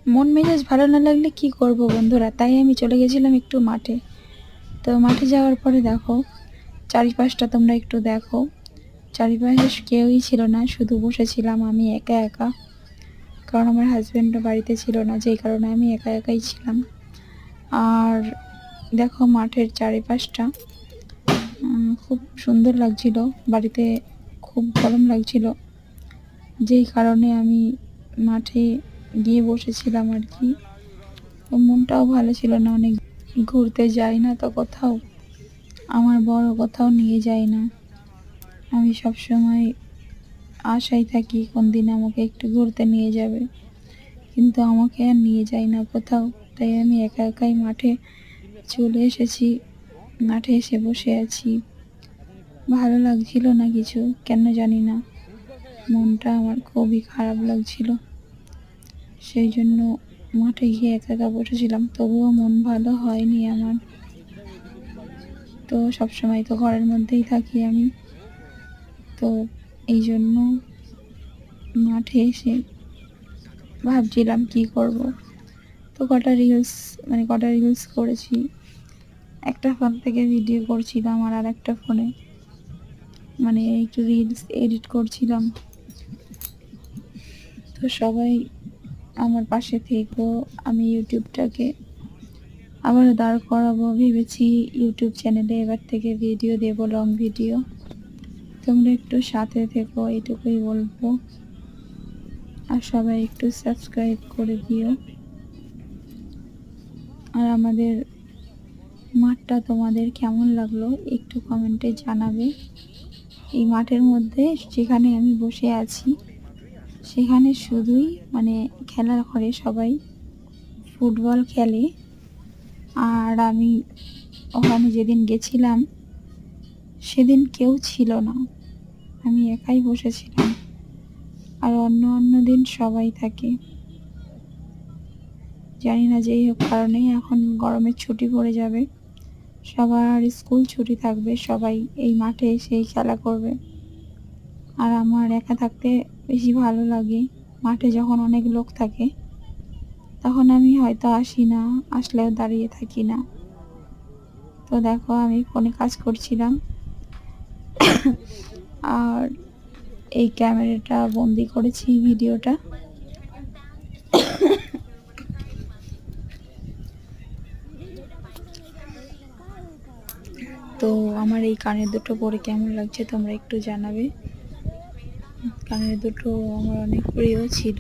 মন মেজাজ ভালো না লাগলে কি করব বন্ধুরা, তাই আমি চলে গেছিলাম একটু মাঠে। তো মাঠে যাওয়ার পরে দেখো চারিপাশটা তোমরা একটু দেখো। চারিপাশে কেউই ছিল না, শুধু বসেছিলাম আমি একা একা। কারণ আমার হাজব্যান্ডও বাড়িতে ছিল না, যেই কারণে আমি একা একাই ছিলাম। আর দেখো মাঠের চারিপাশটা খুব সুন্দর লাগছিল। বাড়িতে খুব গরম লাগছিল, যেই কারণে আমি মাঠে গিয়ে বসেছিলাম আর কি। মনটাও ভালো ছিল না, অনেক ঘুরতে যাই না তো কোথাও, আমার বড় কোথাও নিয়ে যায় না। আমি সবসময় আশায় থাকি কোন দিন আমাকে একটু ঘুরতে নিয়ে যাবে, কিন্তু আমাকে আর নিয়ে যায় না কোথাও। তাই আমি একা একাই মাঠে চলে এসেছি, মাঠে এসে বসে আছি। ভালো লাগছিল না কিছু, কেন জানি না, মনটা আমার খুবই খারাপ লাগছিল। সেই জন্য মাঠে গিয়ে একা একা বসেছিলাম, তবুও মন ভালো হয়নি আমার। তো সবসময় তো ঘরের মধ্যেই থাকি আমি, তো এই জন্য মাঠে এসে ভাবছিলাম কি করব। তো কটা রিলস করেছি। একটা ফোন থেকে ভিডিও করছিলাম আর একটা ফোনে একটু রিলস এডিট করছিলাম। তো সবাই আমার পাশে থেকো, আমি ইউটিউবটাকে আবার দাঁড় করাবো ভেবেছি। ইউটিউব চ্যানেলে এবার থেকে ভিডিও দেব, লং ভিডিও। তোমরা একটু সাথে থেকো, এটুকুই বলবো। আর সবাই একটু সাবস্ক্রাইব করে দিও। আর আমাদের মাঠটা তোমাদের কেমন লাগলো একটু কমেন্টে জানাবে। এই মাঠের মধ্যে যেখানে আমি বসে আছি, সেখানে শুধুই খেলা করে সবাই, ফুটবল খেলে। আর আমি ওখানে যেদিন গেছিলাম সেদিন কেউ ছিল না, আমি একাই বসেছিলাম। আর অন্য দিন সবাই থাকে। জানি না যেই হোক কারণেই এখন গরমের ছুটি পড়ে যাবে, সবার স্কুল ছুটি থাকবে, সবাই এই মাঠে এসেই খেলা করবে। আর আমার একা থাকতে বেশি ভালো লাগে। মাঠে যখন অনেক লোক থাকে তখন আমি হয়তো আসি না, আসলেও দাঁড়িয়ে থাকি না। তো দেখো আমি ফোনে কাজ করছিলাম আর এই ক্যামেরাটা বন্দি করেছি ভিডিওটা। তো আমার এই কানের দুটো পরে কেমন লাগছে তোমরা একটু জানাবে। কানের দুটো আমার অনেক প্রিয় ছিল।